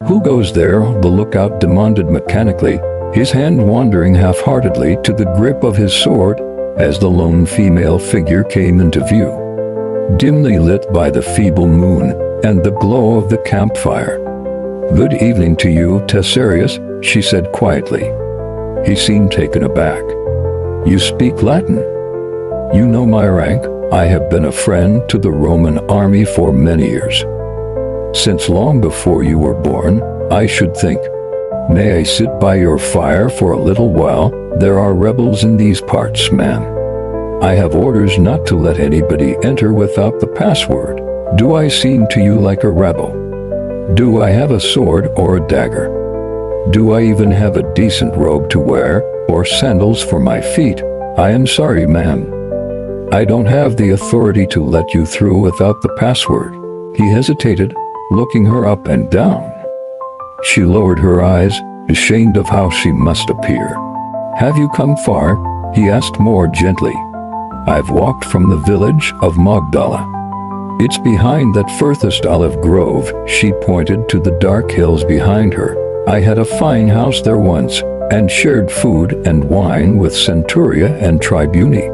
Who goes there? The lookout demanded mechanically, his hand wandering half-heartedly to the grip of his sword as the lone female figure came into view, dimly lit by the feeble moon and the glow of the campfire. "Good evening to you, Tessarius," she said quietly. He seemed taken aback. "You speak Latin? You know my rank. I have been a friend to the Roman army for many years. Since long before you were born, I should think. May I sit by your fire for a little while? There are rebels in these parts, ma'am. I have orders not to let anybody enter without the password. Do I seem to you like a rebel? Do I have a sword or a dagger? Do I even have a decent robe to wear, or sandals for my feet? I am sorry, ma'am. I don't have the authority to let you through without the password." He hesitated, looking her up and down. She lowered her eyes, ashamed of how she must appear. "Have you come far?" he asked more gently. "I've walked from the village of Magdala. It's behind that furthest olive grove." She pointed to the dark hills behind her. "I had a fine house there once, and shared food and wine with Centuria and Tribuni.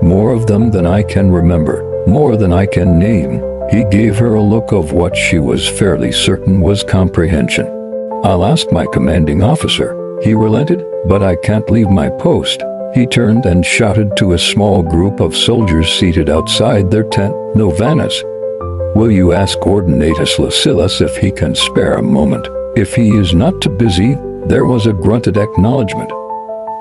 More of them than I can remember, more than I can name." He gave her a look of what she was fairly certain was comprehension. "I'll ask my commanding officer," he relented, "but I can't leave my post." He turned and shouted to a small group of soldiers seated outside their tent, "Novanus, will you ask Ordinatus Lucilius if he can spare a moment? If he is not too busy." There was a grunted acknowledgement.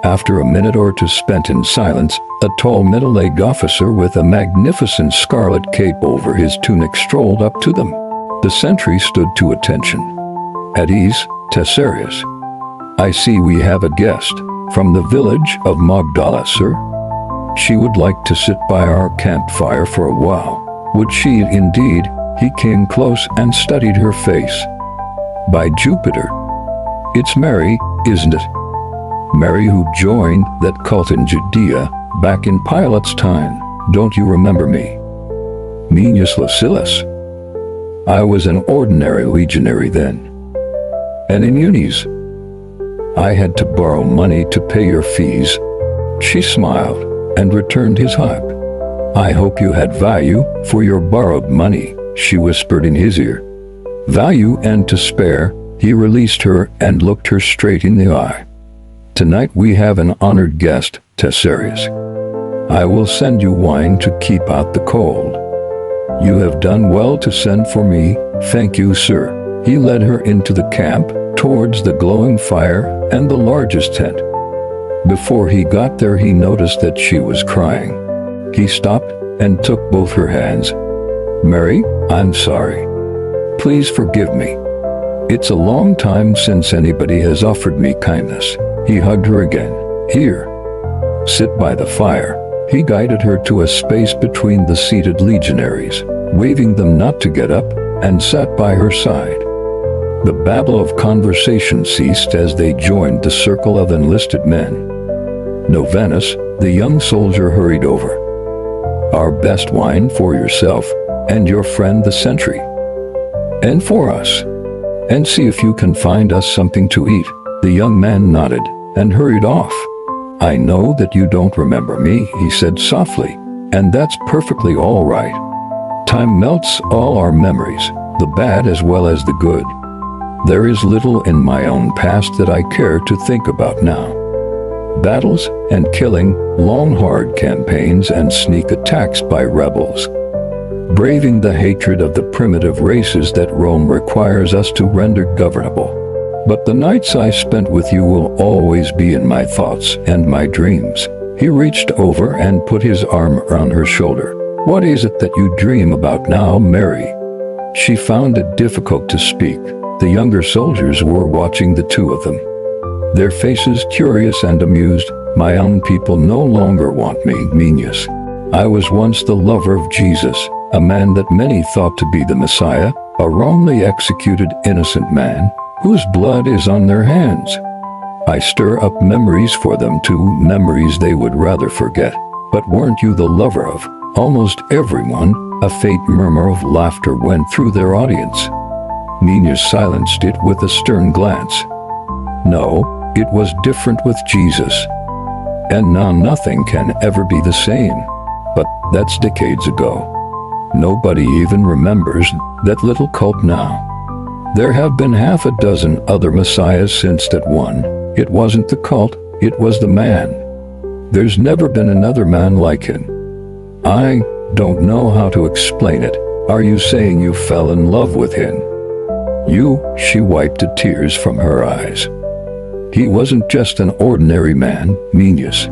After a minute or two spent in silence, a tall middle-aged officer with a magnificent scarlet cape over his tunic strolled up to them. The sentry stood to attention. "At ease, Tessarius. I see we have a guest from the village of Magdala, sir. She would like to sit by our campfire for a while." Would she indeed? He came close and studied her face. "By Jupiter, it's Mary, isn't it? Mary who joined that cult in Judea back in Pilate's time. Don't you remember me? Manius Lucilius. I was an ordinary legionary then. And in unis, I had to borrow money to pay your fees." She smiled and returned his hug. "I hope you had value for your borrowed money," she whispered in his ear. "Value and to spare." He released her and looked her straight in the eye. "Tonight we have an honored guest, Tessarius. I will send you wine to keep out the cold. You have done well to send for me." "Thank you, sir." He led her into the camp, towards the glowing fire and the largest tent. Before he got there, he noticed that she was crying. He stopped and took both her hands. "Mary, I'm sorry. Please forgive me. It's a long time since anybody has offered me kindness." He hugged her again. "Here, sit by the fire." He guided her to a space between the seated legionaries, waving them not to get up, and sat by her side. The babble of conversation ceased as they joined the circle of enlisted men. Novanus, the young soldier, hurried over. "Our best wine for yourself, and your friend the sentry. And for us. And see if you can find us something to eat." The young man nodded and hurried off. "I know that you don't remember me," he said softly, "and that's perfectly all right. Time melts all our memories, the bad as well as the good. There is little in my own past that I care to think about now. Battles and killing, long hard campaigns and sneak attacks by rebels. Braving the hatred of the primitive races that Rome requires us to render governable. But the nights I spent with you will always be in my thoughts and my dreams." He reached over and put his arm around her shoulder. "What is it that you dream about now, Mary?" She found it difficult to speak. The younger soldiers were watching the two of them, their faces curious and amused. "My own people no longer want me, Manius. I was once the lover of Jesus, a man that many thought to be the Messiah, a wrongly executed innocent man, whose blood is on their hands. I stir up memories for them too, memories they would rather forget. But weren't you the lover of almost everyone?" A faint murmur of laughter went through their audience. Minas silenced it with a stern glance. No, it was different with Jesus. And now nothing can ever be the same. But that's decades ago. Nobody even remembers that little cult now. There have been half a dozen other messiahs since that one. It wasn't the cult, it was the man. There's never been another man like him. I don't know how to explain it. Are you saying you fell in love with him? She wiped the tears from her eyes. He wasn't just an ordinary man, Minas.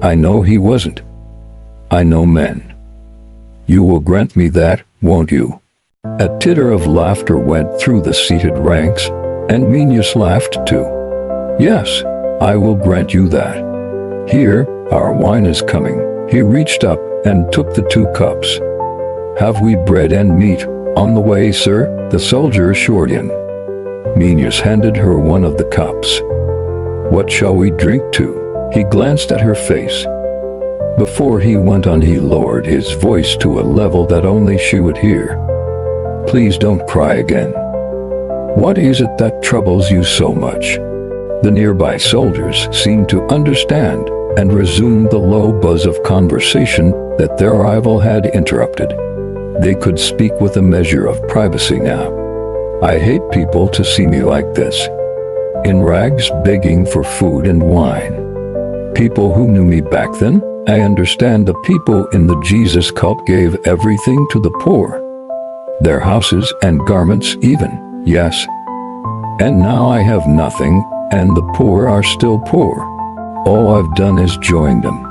I know he wasn't. I know men. You will grant me that, won't you? A titter of laughter went through the seated ranks, and Minas laughed too. Yes, I will grant you that. Here, our wine is coming. He reached up and took the 2 cups. Have we bread and meat on the way, sir? The soldier assured him. Minas handed her one of the cups. What shall we drink to? He glanced at her face. Before he went on, he lowered his voice to a level that only she would hear. Please don't cry again. What is it that troubles you so much? The nearby soldiers seemed to understand and resumed the low buzz of conversation that their rival had interrupted. They could speak with a measure of privacy now. I hate people to see me like this. In rags, begging for food and wine. People who knew me back then, I understand the people in the Jesus cult gave everything to the poor. Their houses and garments even, yes. And now I have nothing, and the poor are still poor. All I've done is join them.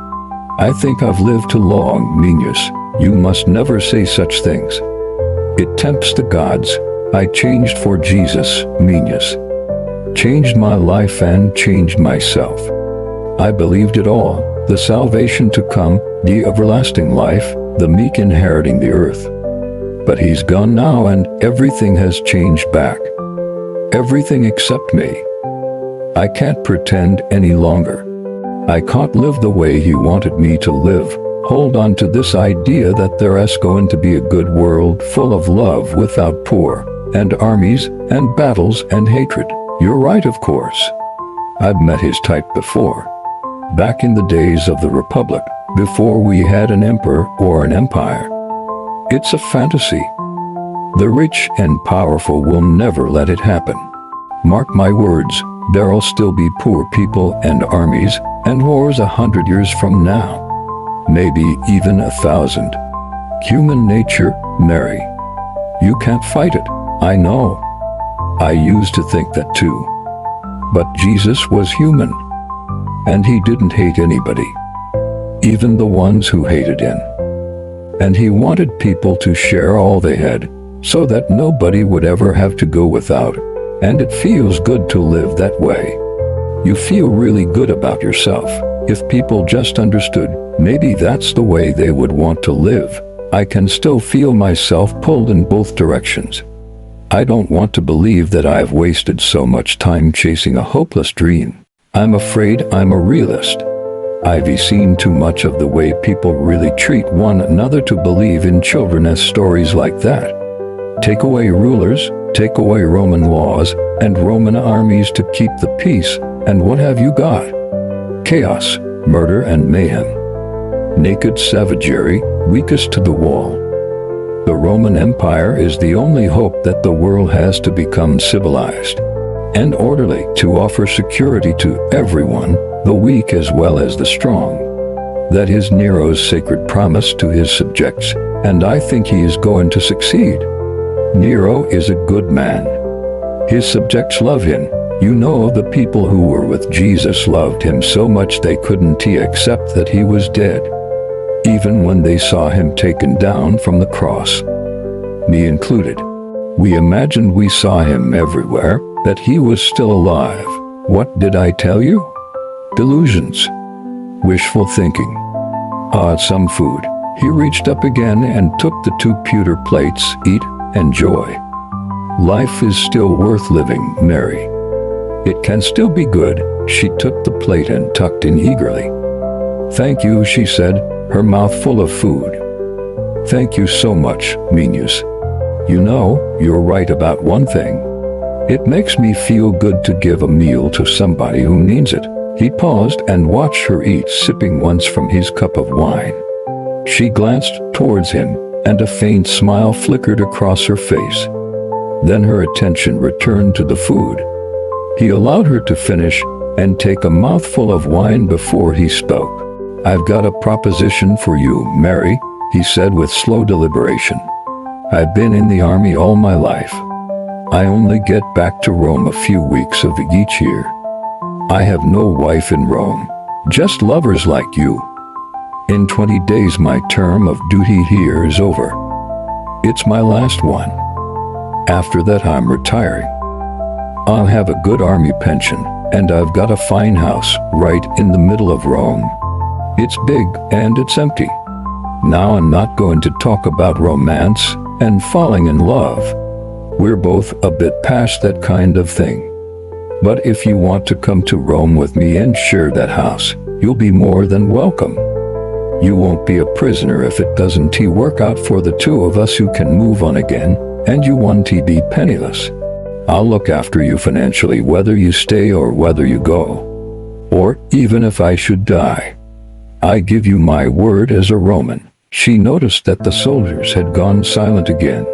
I think I've lived too long, Minas. You must never say such things. It tempts the gods. I changed for Jesus, Minas. Changed my life and changed myself. I believed it all, the salvation to come, the everlasting life, the meek inheriting the earth. But he's gone now and everything has changed back. Everything except me. I can't pretend any longer. I can't live the way he wanted me to live. Hold on to this idea that there's going to be a good world full of love without poor, and armies, and battles, and hatred. You're right, of course. I've met his type before. Back in the days of the Republic, before we had an emperor or an empire. It's a fantasy. The rich and powerful will never let it happen. Mark my words, there'll still be poor people and armies and wars 100 years from now. Maybe even 1,000. Human nature, Mary. You can't fight it, I know. I used to think that too. But Jesus was human. And he didn't hate anybody. Even the ones who hated him. And he wanted people to share all they had, so that nobody would ever have to go without. And it feels good to live that way. You feel really good about yourself. If people just understood, maybe that's the way they would want to live. I can still feel myself pulled in both directions. I don't want to believe that I've wasted so much time chasing a hopeless dream. I'm afraid I'm a realist. I've seen too much of the way people really treat one another to believe in children as stories like that. Take away rulers, take away Roman laws and Roman armies to keep the peace, and what have you got? Chaos, murder and mayhem. Naked savagery, weakest to the wall. The Roman Empire is the only hope that the world has to become civilized and orderly, to offer security to everyone, the weak as well as the strong. That is Nero's sacred promise to his subjects, and I think he is going to succeed. Nero is a good man. His subjects love him. You know, the people who were with Jesus loved him so much they couldn't accept that he was dead, even when they saw him taken down from the cross. Me included. We imagined we saw him everywhere, that he was still alive. What did I tell you? Delusions. Wishful thinking. Some food. He reached up again and took the 2 pewter plates. Eat, enjoy. Life is still worth living, Mary. It can still be good. She took the plate and tucked in eagerly. Thank you, she said, her mouth full of food. Thank you so much, Minas. You know, you're right about one thing. It makes me feel good to give a meal to somebody who needs it. He paused and watched her eat, sipping once from his cup of wine. She glanced towards him, and a faint smile flickered across her face. Then her attention returned to the food. He allowed her to finish and take a mouthful of wine before he spoke. "I've got a proposition for you, Mary," he said with slow deliberation. "I've been in the army all my life. I only get back to Rome a few weeks of each year. I have no wife in Rome, just lovers like you. In 20 days my term of duty here is over. It's my last one. After that I'm retiring. I'll have a good army pension, and I've got a fine house right in the middle of Rome. It's big and it's empty. Now I'm not going to talk about romance and falling in love. We're both a bit past that kind of thing. But if you want to come to Rome with me and share that house, you'll be more than welcome. You won't be a prisoner if it doesn't work out for the two of us who can move on again, and you won't be penniless. I'll look after you financially whether you stay or whether you go. Or even if I should die. I give you my word as a Roman." She noticed that the soldiers had gone silent again.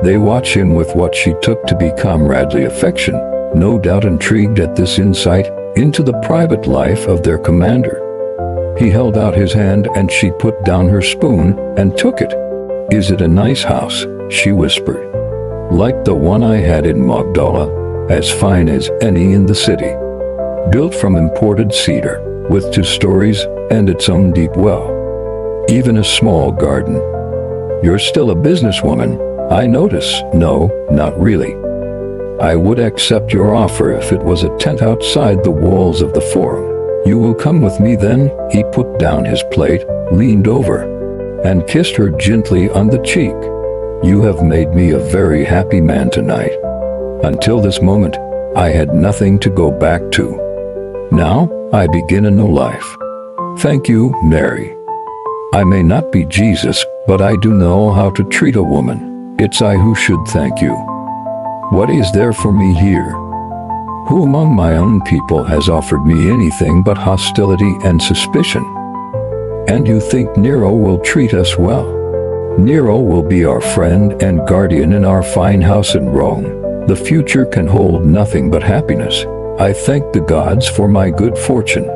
They watched him with what she took to be comradely affection, no doubt intrigued at this insight into the private life of their commander. He held out his hand and she put down her spoon and took it. "Is it a nice house?" she whispered. "Like the one I had in Magdala, as fine as any in the city. Built from imported cedar, with 2 stories and its own deep well. Even a small garden. You're still a businesswoman, I notice." "No, not really. I would accept your offer if it was a tent outside the walls of the Forum. You will come with me then?" He put down his plate, leaned over, and kissed her gently on the cheek. "You have made me a very happy man tonight. Until this moment, I had nothing to go back to. Now, I begin a new life. Thank you, Mary. I may not be Jesus, but I do know how to treat a woman. It's I who should thank you. What is there for me here? Who among my own people has offered me anything but hostility and suspicion? And you think Nero will treat us well? Nero will be our friend and guardian in our fine house in Rome. The future can hold nothing but happiness. I thank the gods for my good fortune."